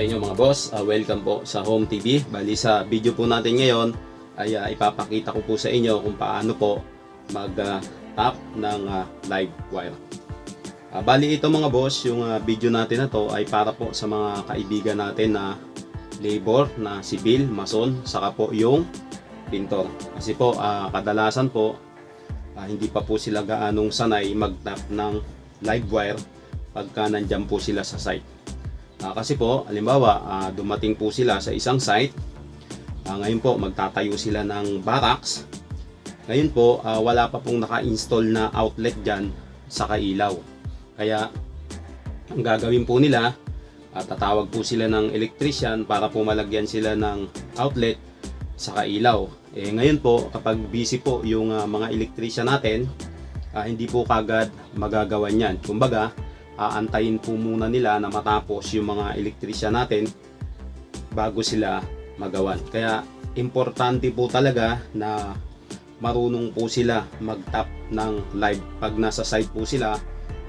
sa inyo mga boss. Welcome po sa Home TV. Bali sa video po natin ngayon ay ipapakita ko po sa inyo kung paano po mag-tap ng live wire. Bali ito mga boss, yung video natin na to ay para po sa mga kaibigan natin na labor, na sibil, mason, saka po yung pintor. Kasi po kadalasan po hindi pa po sila gaanong sanay mag-tap ng live wire pagka nandyan po sila sa site. Kasi po, halimbawa, dumating po sila sa isang site. Ngayon po, magtatayo sila ng barracks. Ngayon po, wala pa pong naka-install na outlet dyan sa kailaw. Kaya, ang gagawin po nila, tatawag po sila ng electrician para po malagyan sila ng outlet sa kailaw. Ngayon po, kapag busy po yung mga electrician natin, hindi po kagad magagawa yan. Kumbaga, aantayin po muna nila na matapos yung mga electrician natin bago sila magawan. Kaya importante po talaga na marunong po sila mag-tap ng live pag nasa site po sila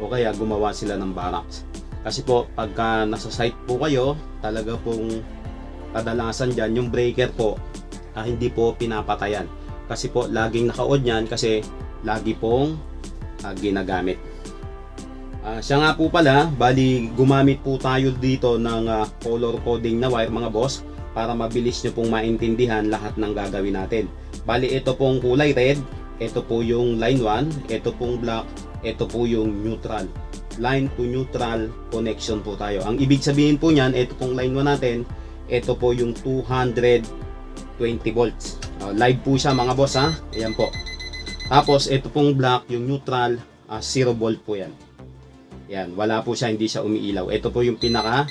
o kaya gumawa sila ng barracks. Kasi po pagka nasa site po kayo, talaga pong kadalasan dyan yung breaker po hindi po pinapatayan. Kasi po laging naka-on yan kasi lagi pong ginagamit. Siya nga po pala, bali gumamit po tayo dito ng color coding na wire mga boss para mabilis nyo pong maintindihan lahat ng gagawin natin. Bali ito pong kulay red, ito po yung line 1, ito pong black, ito po yung neutral. Line to neutral connection po tayo. Ang ibig sabihin po niyan, ito pong line 1 natin, ito po yung 220 volts. Live po siya mga boss ha, ayan po. Tapos ito pong black, yung neutral, 0 volt po yan. Yan, wala po siya, hindi siya umiilaw. Ito po yung pinaka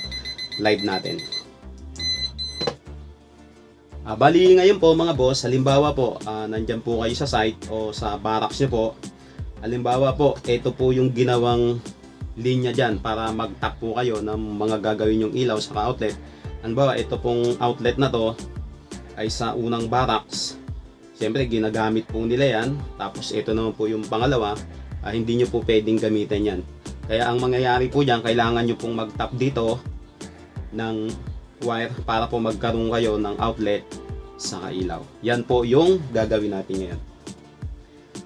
live natin. Bali ngayon po mga boss, halimbawa po, nandyan po kayo sa site o sa barracks nyo po. Halimbawa po, ito po yung ginawang linya dyan para mag-tap po kayo ng mga gagawin yung ilaw sa outlet. Halimbawa, ito pong outlet na to ay sa unang barracks. Siyempre, ginagamit po nila yan. Tapos ito naman po yung pangalawa, hindi nyo po pwedeng gamitin yan. Kaya ang mangyayari po dyan, kailangan nyo pong mag-tap dito ng wire para po magkaroon kayo ng outlet sa kailaw. Yan po yung gagawin natin ngayon.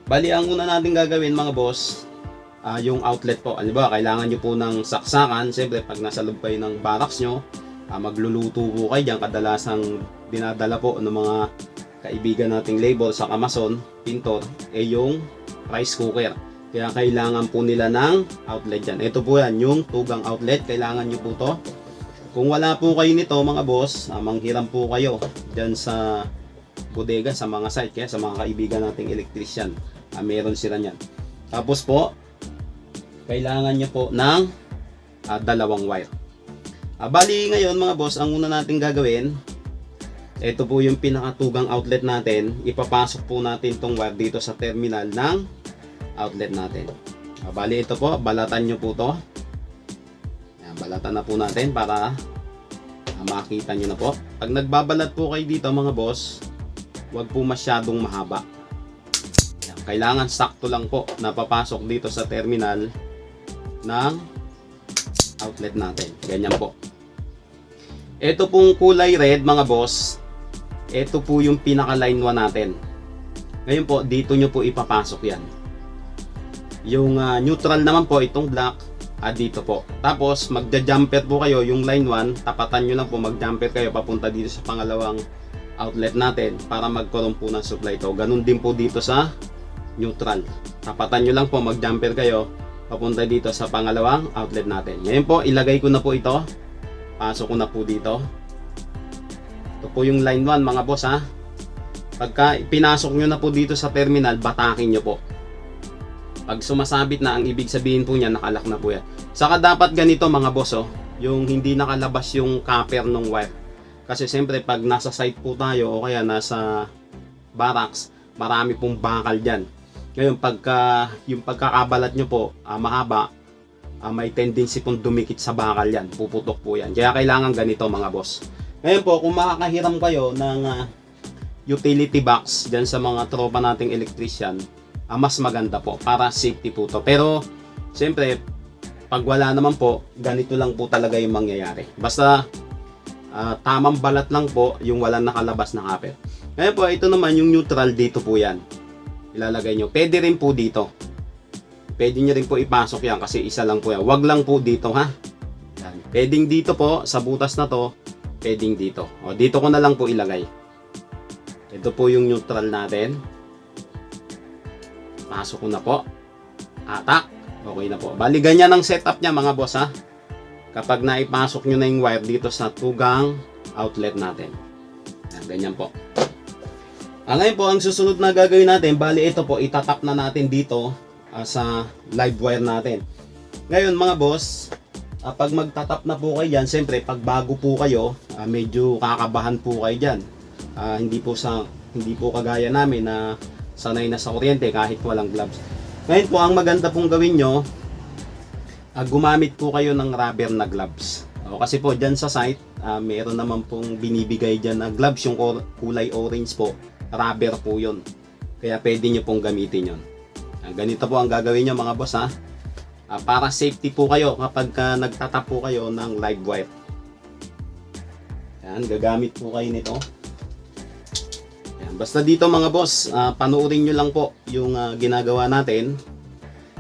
Bali, ang una natin gagawin mga boss, yung outlet po. Halimbawa, kailangan nyo po ng saksakan. Siyempre, pag nasa loob kayo ng barracks nyo, magluluto po kayo dyan. Kadalasang dinadala po ng mga kaibigan nating labor sa kamason, pintor, yung rice cooker. Kaya kailangan po nila ng outlet dyan. Ito po yan, yung tugang outlet. Kailangan nyo po to. Kung wala po kayo nito mga boss, manghiram po kayo dyan sa bodega, sa mga site. Kaya sa mga kaibigan nating electrician, meron sila nyan. Tapos po, kailangan nyo po ng dalawang wire. Bali ngayon mga boss, ang una natin gagawin, ito po yung pinakatugang outlet natin. Ipapasok po natin tong wire dito sa terminal ng outlet natin. Bali ito po, balatan nyo po to. Ayan, balatan na po natin para makita nyo na po. Pag nagbabalat po kayo dito mga boss, huwag po masyadong mahaba. Ayan, kailangan sakto lang po na papasok dito sa terminal ng outlet natin. Ganyan po. Ito pong kulay red mga boss, ito po yung pinaka line 1 natin. Ngayon po, dito nyo po ipapasok yan. Yung neutral naman po, itong black, dito po. Tapos magja-jumper po kayo, yung line 1, tapatan nyo lang po, mag-jumper kayo papunta dito sa pangalawang outlet natin para magkaroon po ng supply to. Ganun din po dito sa neutral. Tapatan nyo lang po, mag-jumper kayo papunta dito sa pangalawang outlet natin. Ngayon po, ilagay ko na po ito. Pasok ko na po dito. Ito po yung line 1 mga boss ha. Pagka pinasok nyo na po dito sa terminal, batakin nyo po. Pag sumasabit na, ang ibig sabihin po niya, nakalak na po yan. Saka dapat ganito mga boss, yung hindi nakalabas yung copper ng wire. Kasi siyempre, pag nasa site po tayo o kaya nasa barracks, marami pong bakal dyan. Ngayon, yung pagkakabalat nyo po, mahaba, may tendency pong dumikit sa bakal yan. Puputok po yan. Kaya kailangan ganito mga boss. Ngayon po, kung makakahiram kayo ng utility box dyan sa mga tropa nating electrician, mas maganda po para safety po to. Pero siyempre pag wala naman po, ganito lang po talaga yung mangyayari. Basta tamang balat lang po yung walang nakalabas na kapit. Ngayon po, ito naman yung neutral, dito po yan. Ilalagay nyo. Pwede rin po dito. Pwede nyo rin po ipasok yan kasi isa lang po yan. Wag lang po dito ha. Yan. Pwedeng dito po, sa butas na to, pwedeng dito. O, dito ko na lang po ilagay. Ito po yung neutral natin. Pasok ko na po. Atak. Okay na po. Bali, ganyan ang setup niya mga boss ha. Kapag naipasok nyo na yung wire dito sa tugang outlet natin. Yan, ganyan po. Ngayon po, ang susunod na gagawin natin, bali ito po, itatap na natin dito sa live wire natin. Ngayon mga boss, pag magtatap na po kayo dyan, siyempre pag bago po kayo, medyo kakabahan po kayo dyan. Hindi po kagaya namin na sanay na sa kuryente kahit walang gloves. Ngayon po, ang maganda pong gawin nyo, gumamit po kayo ng rubber na gloves. Kasi po dyan sa site, meron naman pong binibigay dyan na gloves, yung kulay orange po, rubber po yun. Kaya pwede nyo pong gamitin yun. Ganito po ang gagawin nyo mga boss ha. Para safety po kayo kapag nagtatap po kayo ng live wire. Yan, gagamit po kayo nito. Yan, basta dito mga boss, panoorin nyo lang po yung ginagawa natin.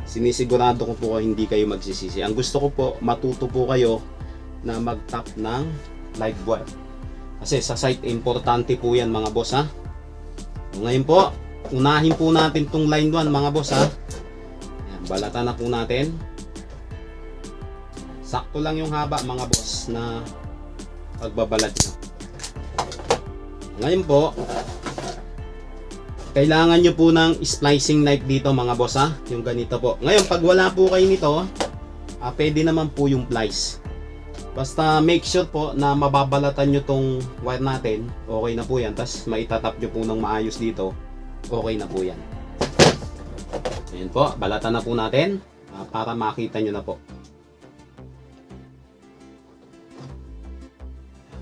Sinisigurado ko po hindi kayo magsisisi. Ang gusto ko po, matuto po kayo na mag-tap ng live wire. Kasi sa site, importante po yan mga boss ha. Ngayon po, unahin po natin tong line 1 mga boss ha. Ayan, balatan na po natin. Sakto lang yung haba mga boss na pagbabalat nyo. Ngayon po, kailangan nyo po ng splicing knife dito mga boss ha. Yung ganito po. Ngayon pag wala po kayo nito, pwede naman po yung plies. Basta make sure po na mababalatan nyo tong wire natin. Okay na po yan. Tapos maitatap nyo po ng maayos dito. Okay na po yan. Ayan po. Balatan na po natin. Para makita nyo na po.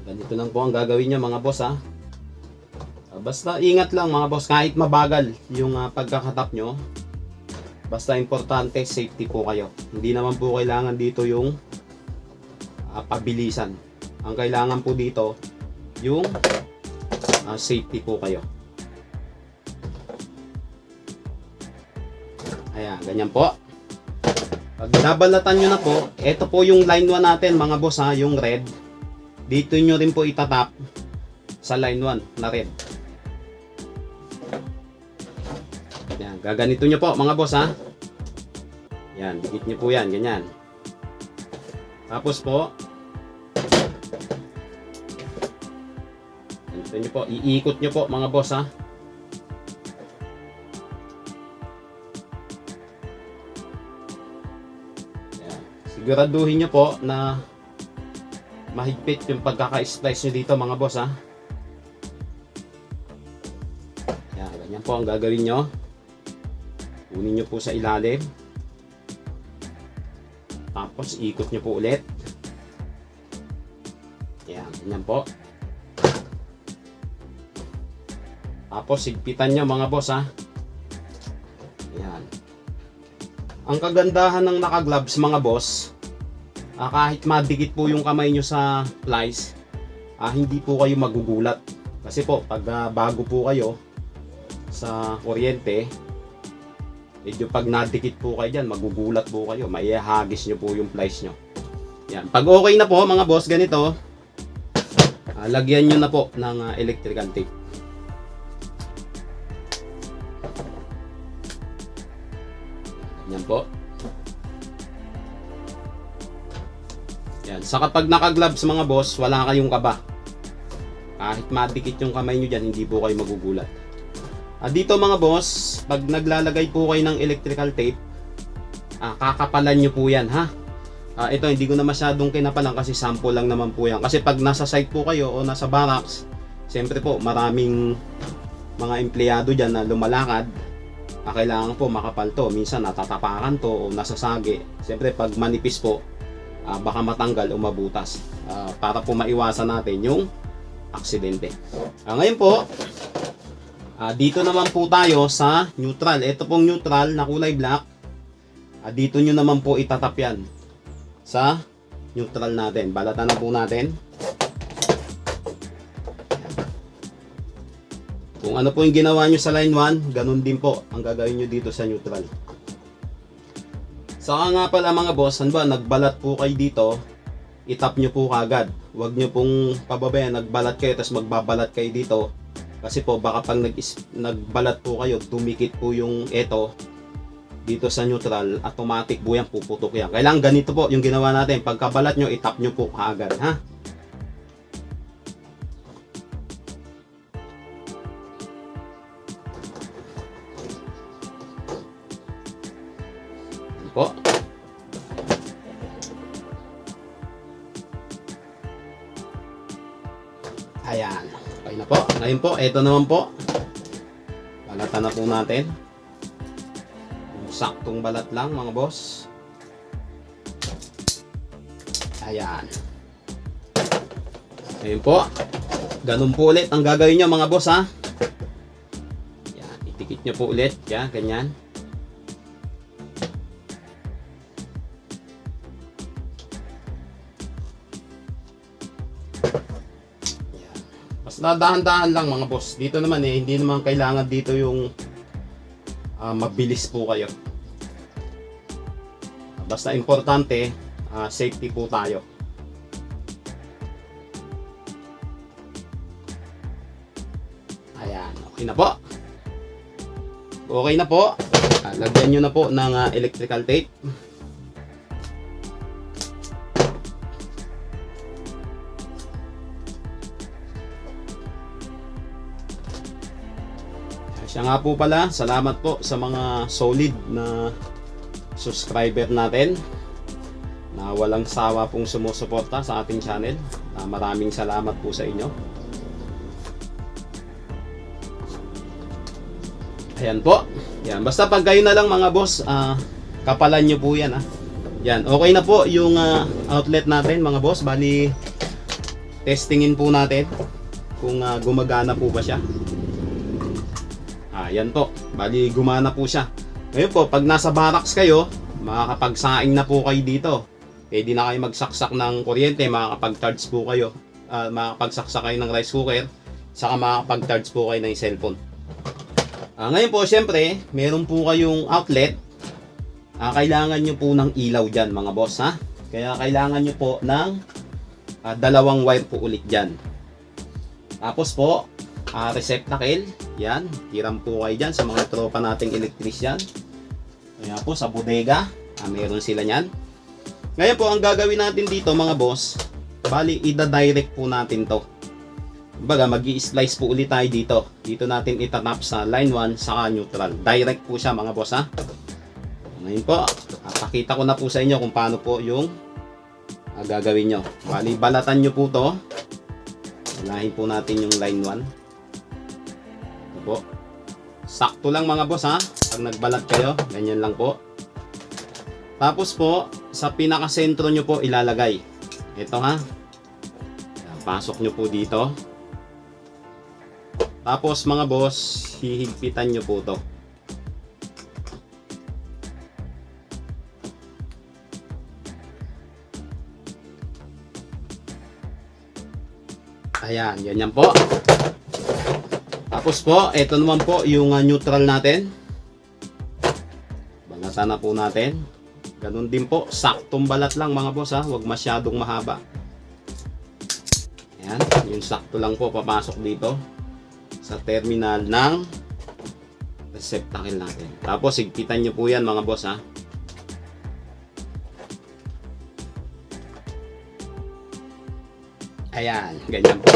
Ganito lang po ang gagawin nyo mga boss ha. Basta ingat lang mga boss, kahit mabagal yung pagkakatap nyo, basta importante safety po kayo. Hindi naman po kailangan dito yung pabilisan. Ang kailangan po dito yung safety po kayo. Ayan, ganyan po. Pag nabalatan nyo na po, ito po yung line 1 natin mga boss ha, yung red. Dito nyo rin po itatap sa line 1 na red. Yan, gaganito nyo po mga boss ha. Yan, dikit nyo po yan, ganyan. Tapos po, ganito nyo po, iikot nyo po mga boss ha. Yan, siguraduhin nyo po na mahigpit yung pagkaka-splice nyo dito mga boss ha. Yan, ganyan po ang gagawin nyo. Kunin nyo po sa ilalim. Tapos ikot nyo po ulit. Yan, ganyan po. Tapos higpitan nyo mga boss ha. Yan. Ang kagandahan ng naka-gloves mga boss, kahit madikit po yung kamay nyo sa plies, hindi po kayo magugulat. Kasi po, pag bago po kayo sa kuryente, medyo pag nadikit po kayo dyan, magugulat po kayo. Maihagis nyo po yung plies nyo. Yan. Pag okay na po mga boss, ganito, lagyan nyo na po ng electrical tape. Yan po. Yan. Sa kapag naka-gloves mga boss, wala kayong kaba. Kahit madikit yung kamay nyo dyan, hindi po kayo magugulat. Dito mga boss, pag naglalagay po kayo ng electrical tape, kakapalan nyo po yan ha. Ito hindi ko na masyadong kinapalan kasi sample lang naman po yan. Kasi pag nasa site po kayo o nasa barracks, siyempre po maraming mga empleyado dyan na lumalakad. Kailangan po makapal to. Minsan natatapakan to o nasasagi. Siyempre pag manipis po, baka matanggal o mabutas. Para po maiwasan natin yung aksidente. Ngayon po, dito naman po tayo sa neutral. Ito pong neutral na kulay black. Dito nyo naman po itatap yan sa neutral natin. Balatan na po natin. Kung ano po yung ginawa nyo sa line 1, ganun din po ang gagawin nyo dito sa neutral. Saka nga pala mga boss, ba, nagbalat po kayo dito, itap nyo po kagad. Huwag nyo pong pababayan, nagbalat kayo tapos magbabalat kayo dito. Kasi po baka pag nagbalat po kayo, dumikit po yung eto dito sa neutral, automatic po yan, puputok yan. Kailangan ganito po yung ginawa natin. Pagkabalat nyo, itap nyo po kagad, ha? Po. Ayan. Okay na po. Ngayon po, ito naman po. Balatan na po natin. Saktong balat lang mga boss. Ayan. Ngayon po. Ganun po ulit ang gagawin nyo mga boss, ha. Ayan. Itikit nyo po ulit. Yan, ganyan. Dahan-dahan lang mga boss. Dito naman hindi naman kailangan dito yung mabilis po kayo. Basta importante, safety po tayo. Ayan, okay na po. Okay na po. Lagyan nyo na po ng electrical tape. Siya nga po pala, salamat po sa mga solid na subscriber natin na walang sawa pong sumusuporta sa ating channel. Maraming salamat po sa inyo. Ayan po. Yan. Basta pag kayo na lang mga boss, kapalan nyo po yan. Yan. Okay na po yung outlet natin mga boss. Bali, testingin po natin kung gumagana po ba siya. Yan po, bali gumana po siya. Ngayon po, pag nasa barracks kayo, makakapagsaing na po kayo dito. Pwede na kayo magsaksak ng kuryente, makakapag-charge po kayo. Makakapagsaksak kayo ng rice cooker, saka makakapag-charge po kayo ng cellphone. Ngayon po, syempre, meron po kayong outlet. Kailangan nyo po ng ilaw dyan mga boss, ha. Kaya kailangan nyo po ng dalawang wire po ulit dyan. Tapos po, receptacle. Yan, hiram po kayo dyan sa mga tropa nating electrician. Kaya po sa bodega, meron sila nyan. Ngayon po, ang gagawin natin dito mga boss, bali ida-direct po natin to. Baga, mag-i-slice po ulit tayo dito. Dito natin itatap sa line 1 saka neutral. Direct po siya mga boss, ha. Ngayon po, pakita ko na po sa inyo kung paano po yung gagawin nyo. Bali, balatan nyo po to. Unahin po natin yung line 1. Po. Sakto lang mga boss, ha. Pag nagbalat kayo, ganyan lang po. Tapos po, sa pinaka-sentro nyo po ilalagay. Ito, ha. Pasok nyo po dito. Tapos mga boss, hihigpitan nyo po to. Ayan, ganyan po. Tapos po, ito naman po yung neutral natin. Balatan na po natin. Ganun din po, saktong balat lang mga boss, ha. Huwag masyadong mahaba. Ayan, yung sakto lang po papasok dito sa terminal ng receptacle natin. Tapos higpitan nyo po yan mga boss, ha. Ayan, ganyan po.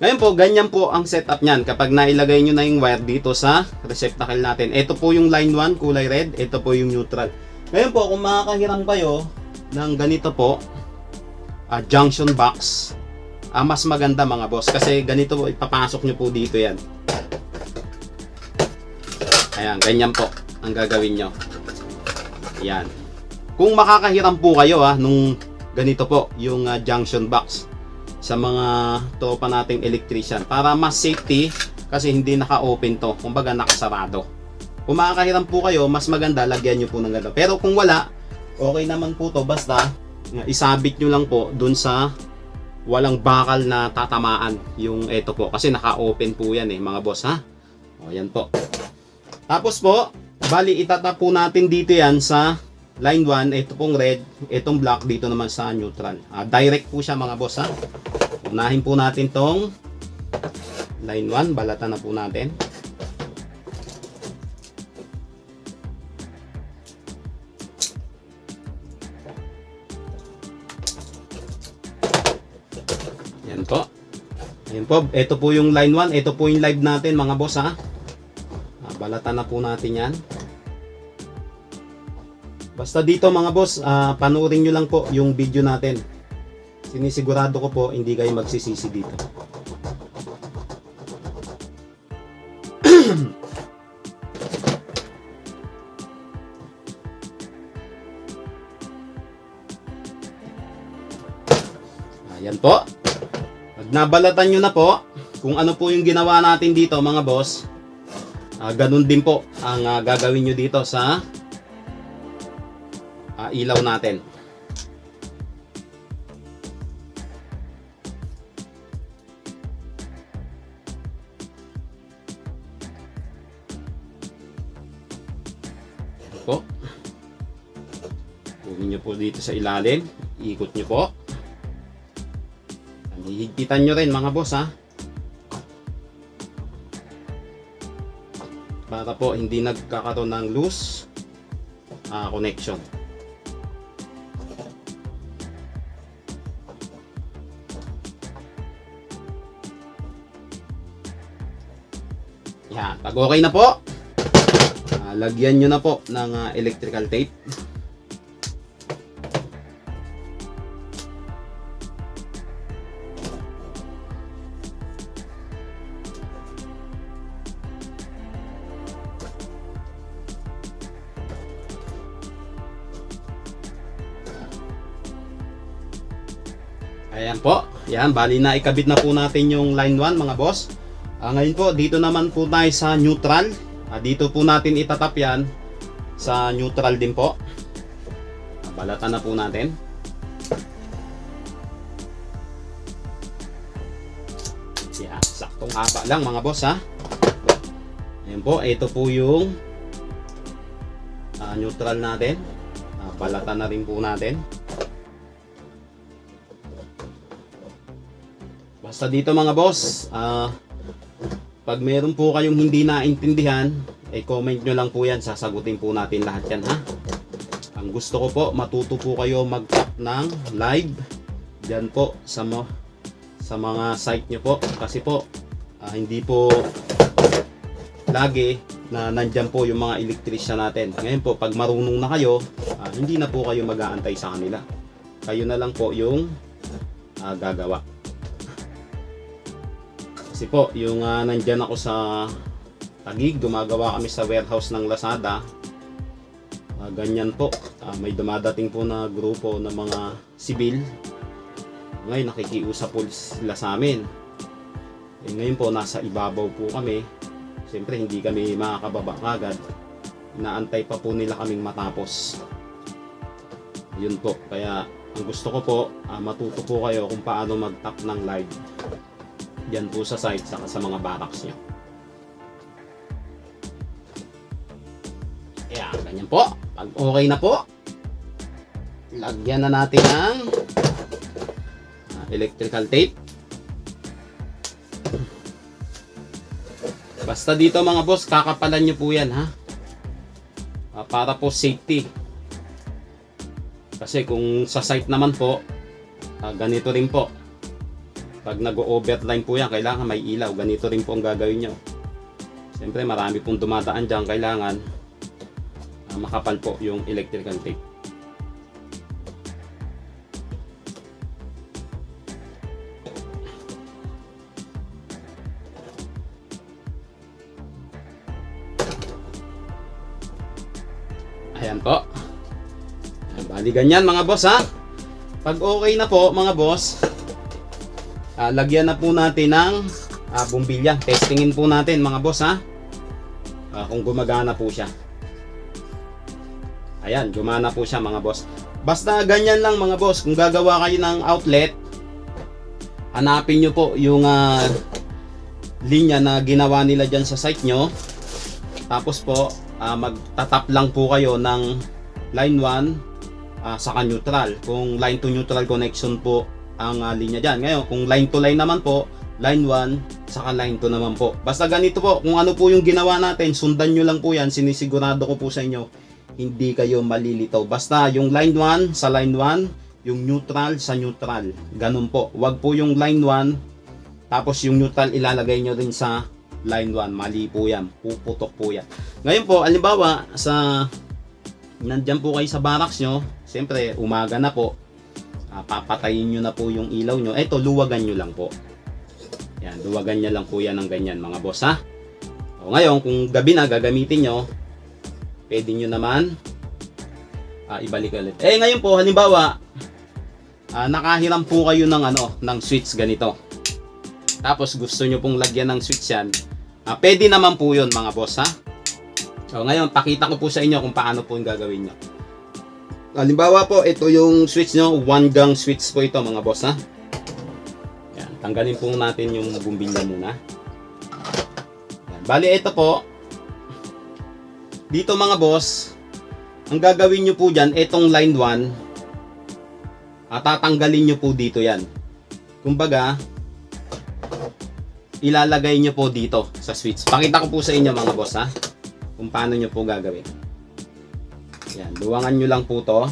Ngayon po, ganyan po ang setup niyan. Kapag nailagay nyo na yung wire dito sa receptacle natin. Ito po yung line 1, kulay red. Ito po yung neutral. Ngayon po, kung makakahiram kayo ng ganito po, junction box, mas maganda mga boss. Kasi ganito po, ipapasok nyo po dito yan. Ayan, ganyan po ang gagawin nyo. Ayan. Kung makakahiram po kayo nung ganito po, yung junction box sa mga tropa nating electrician para mas safety kasi hindi naka-open to, kumbaga nakasarado. Kung makakahiram po kayo, mas maganda lagyan nyo po ng ganda. Pero kung wala, okay naman po to, basta isabit nyo lang po dun sa walang bakal na tatamaan yung ito po kasi naka-open po yan mga boss, ha. O, yan po. Tapos po, bali itatap po natin dito yan sa line 1. Ito pong red, itong black dito naman sa neutral. Direct po siya mga boss ha. Unahin po natin tong line 1. Balatan na po natin. Yan po. Ayan po, ito po yung line 1. Ito po yung live natin mga boss ha. Balatan na po natin yan. Basta dito mga boss, panoorin nyo lang po yung video natin. Sinisigurado ko po hindi kayo magsisisi dito. Ayan po. Pag nabalatan nyo na po kung ano po yung ginawa natin dito mga boss, ganun din po ang gagawin nyo dito sa ilaw natin. Ito po. Kunin nyo po dito sa ilalim. Ikot nyo po. Hihigpitan nyo rin mga boss ha. Para po hindi nagkakaroon ng loose connection. Yan, pag okay na po, lagyan nyo na po ng electrical tape. Ayan po. Yan, bali na ikabit na po natin yung line 1 mga boss. Ngayon po, dito naman po tayo sa neutral. Dito po natin itatap yan sa neutral din po. Balatan na po natin. Yan, saktong haba lang mga boss ha. Ayan po, ito po yung neutral natin. Balatan na rin po natin. Basta dito mga boss, pag meron po kayong hindi naintindihan, comment nyo lang po yan, sasagutin po natin lahat yan ha. Ang gusto ko po, matuto po kayo mag-tap ng live dyan po sa mga site nyo po. Kasi po, hindi po lagi na nandyan po yung mga electrician natin. Ngayon po, pag marunong na kayo, hindi na po kayo mag-aantay sa kanila. Kayo na lang po yung gagawa. Kasi po, yung nandyan ako sa Taguig, gumagawa kami sa warehouse ng Lazada. Ganyan po, may dumadating po na grupo ng mga sibil. Ngayon, nakikiusap po sila sa amin. Ngayon po, nasa ibabaw po kami. Siyempre, hindi kami makakababa agad. Inaantay pa po nila kaming matapos. Yun po, kaya ang gusto ko po, matuto po kayo kung paano mag-tap ng live. Yan po sa site, saka sa mga barracks nyo. Kaya, ganyan po. Pag okay na po, lagyan na natin ng electrical tape. Basta dito mga boss, kakapalan nyo po yan ha. Para po safety. Kasi kung sa site naman po, ganito rin po. Pag nag-overline po yan, kailangan may ilaw. Ganito rin po ang gagawin nyo. Siyempre marami pong dumadaan dyan. Kailangan makapal po yung electrical tape. Ayan po. Bali ganyan mga boss ha. Pag okay na po mga boss, lagyan na po natin ng bumbilya. Testingin po natin mga boss ha. Kung gumagana po siya. Ayan, gumana po siya mga boss. Basta ganyan lang mga boss. Kung gagawa kayo ng outlet, hanapin nyo po yung linya na ginawa nila dyan sa site nyo. Tapos po, magtatap lang po kayo ng line 1 saka neutral. Kung line to neutral connection po ang linya dyan. Ngayon, kung line to line naman po, line 1 saka line 2 naman po. Basta ganito po, kung ano po yung ginawa natin, sundan nyo lang po yan. Sinisigurado ko po sa inyo, hindi kayo malilitaw. Basta yung line 1 sa line 1, yung neutral sa neutral. Ganun po. Wag po yung line 1, tapos yung neutral ilalagay nyo rin sa line 1. Mali po yan. Puputok po yan. Ngayon po, halimbawa, nandyan po kayo sa barracks nyo, siyempre, umaga na po. Papatayin nyo na po yung ilaw nyo. Eto, luwagan nyo lang po. Yan, luwagan nyo lang po yan ng ganyan, mga boss, ha? O, ngayon, kung gabi na gagamitin nyo, pwede nyo naman ibalik ulit. Ngayon po, halimbawa, nakahiram po kayo ng switch ganito. Tapos gusto nyo pong lagyan ng switch yan, pwede naman po yun, mga boss, ha? So, ngayon, pakita ko po sa inyo kung paano po yung gagawin nyo. Halimbawa po, ito yung switch nyo, 1 gang switch po ito, mga boss, ha? Yan, tanggalin po natin yung bumbilya muna. Yan. Bali, ito po, dito mga boss, ang gagawin nyo po dyan, itong line 1, tatanggalin nyo po dito yan. Kumbaga, ilalagay nyo po dito sa switch. Pakita ko po sa inyo, mga boss, ha, kung paano nyo po gagawin. Yan, luwangan nyo lang po to.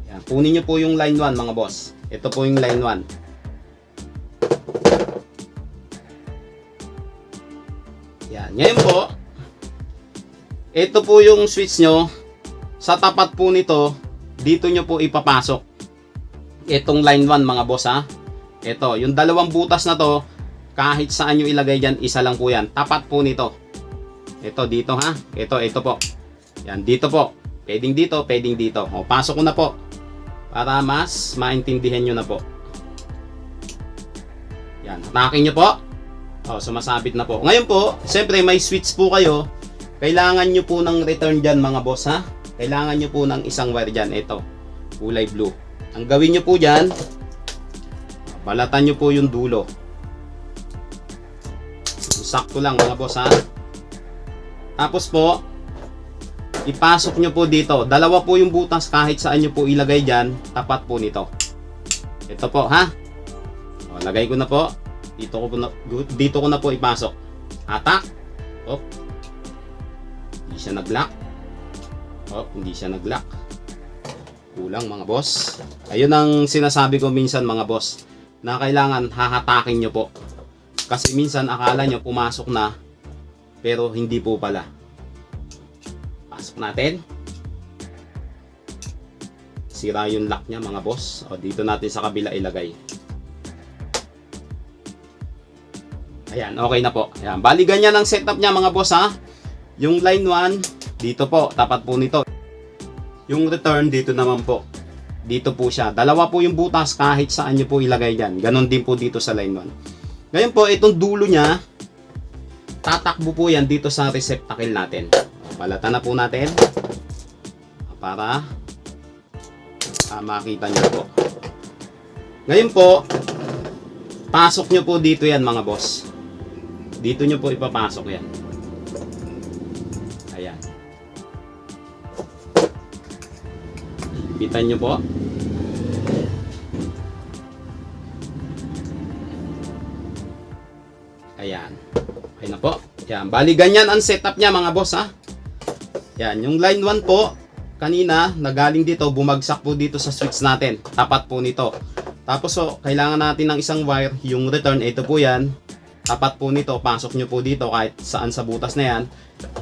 Yan, kunin nyo po yung line 1, mga boss. Ito po yung line 1. Yan, ngayon po, ito po yung switch nyo. Sa tapat po nito, dito nyo po ipapasok itong line 1, mga boss, ha. Ito, yung dalawang butas na to, kahit saan nyo ilagay dyan, isa lang po yan. Tapat po nito. Ito dito, ha. Ito po. Yan, dito po. Pwedeng dito, pwedeng dito. O, pasok ko na po. Para mas maintindihan nyo na po. Yan, hatakin nyo po. O, sumasabit na po. Ngayon po, siyempre may switch po kayo. Kailangan nyo po ng return dyan, mga boss, ha. Kailangan nyo po ng isang wire dyan. Ito, kulay blue. Ang gawin nyo po dyan, balatan nyo po yung dulo. Sakto lang, mga boss, ha. Tapos po, ipasok nyo po dito. Dalawa po yung butas, kahit saan nyo po ilagay dyan, tapat po nito. Ito po, ha. O, lagay ko na po. Dito ko na po ipasok. Atak. O. Hindi siya nag-lock. O, hindi siya nag-lock. Kulang, mga boss. Ayun ang sinasabi ko minsan, mga boss, na kailangan hahatakin nyo po. Kasi minsan akala nyo pumasok na, pero hindi po pala. Pasok natin. Sira yung lock niya, mga boss. O, dito natin sa kabila ilagay. Ayan, okay na po. Ayan, bali ganyan ang setup niya, mga boss, ha. Yung line 1, dito po, tapat po nito. Yung return, dito naman po. Dito po siya. Dalawa po yung butas, kahit saan nyo po ilagay dyan. Ganon din po dito sa line 1. Ngayon po, itong dulo niya, tatakbo po yan dito sa receptacle natin. Balatan na po natin para makita nyo po. Ngayon po, pasok nyo po dito yan, mga boss. Dito nyo po ipapasok yan. Ayan. Bitan nyo po. Ayan. Okay na po. Yan, bali ganyan ang setup niya, mga boss, ha. Yan, yung line 1 po, kanina, nagaling dito, bumagsak po dito sa switch natin. Tapat po nito. Tapos, kailangan natin ng isang wire, yung return, ito po yan. Tapat po nito, pasok nyo po dito kahit saan sa butas na yan.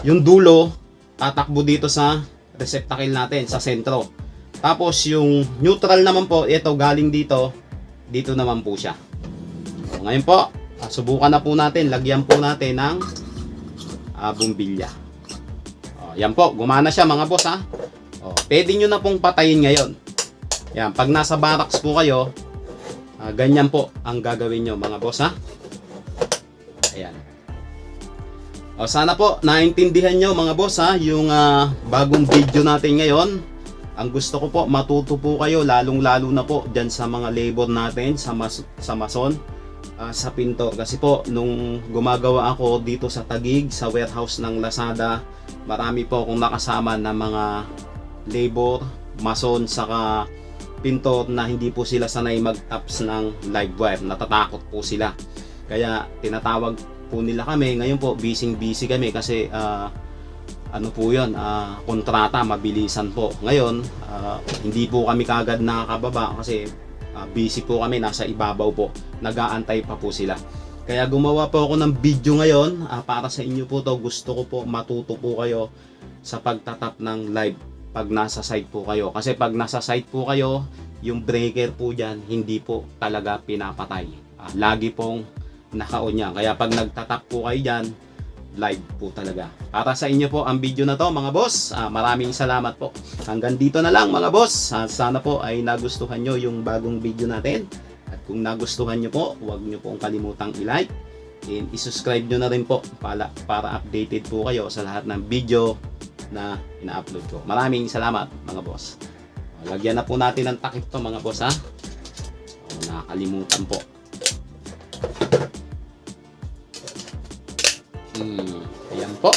Yung dulo, tatakbo dito sa receptacle natin, sa sentro. Tapos, yung neutral naman po, ito galing dito, dito naman po siya. So, ngayon po, subukan na po natin, lagyan po natin ng bumbilya. Yan po, gumana siya, mga boss, ha. Pwede nyo na pong patayin ngayon. Yan, pag nasa barracks po kayo, ganyan po ang gagawin nyo, mga boss, ha. Ayan. Sana po naintindihan nyo, mga boss, ha, yung bagong video natin ngayon. Ang gusto ko po, matuto po kayo, lalong-lalo na po dyan sa mga labor natin, sa mason, sa pintor. Kasi po, nung gumagawa ako dito sa Taguig, sa warehouse ng Lazada, marami po akong nakasama na mga labor, mason, saka pintor na hindi po sila sanay mag-taps ng live wire. Natatakot po sila. Kaya tinatawag po nila kami. Ngayon po, busy kami kasi ano po yun, kontrata, mabilisan po. Ngayon, hindi po kami kagad nakakababa kasi busy po kami, nasa ibabaw po. Nag-aantay pa po sila. Kaya gumawa po ako ng video ngayon para sa inyo po to. Gusto ko po matuto po kayo sa pagtatap ng live pag nasa site po kayo. Kasi pag nasa site po kayo, yung breaker po dyan, hindi po talaga pinapatay. Lagi pong naka-on yan. Kaya pag nagtatap po kayo dyan, live po talaga. Para sa inyo po ang video na to mga boss. Maraming salamat po. Hanggang dito na lang mga boss. Sana po ay nagustuhan nyo yung bagong video natin. At kung nagustuhan nyo po, huwag nyo pong kalimutang i-like. And i-subscribe nyo na rin po para updated po kayo sa lahat ng video na ina-upload ko. Maraming salamat mga boss. Lagyan na po natin ng takip to mga boss ha. Nakakalimutan po. Ayan po.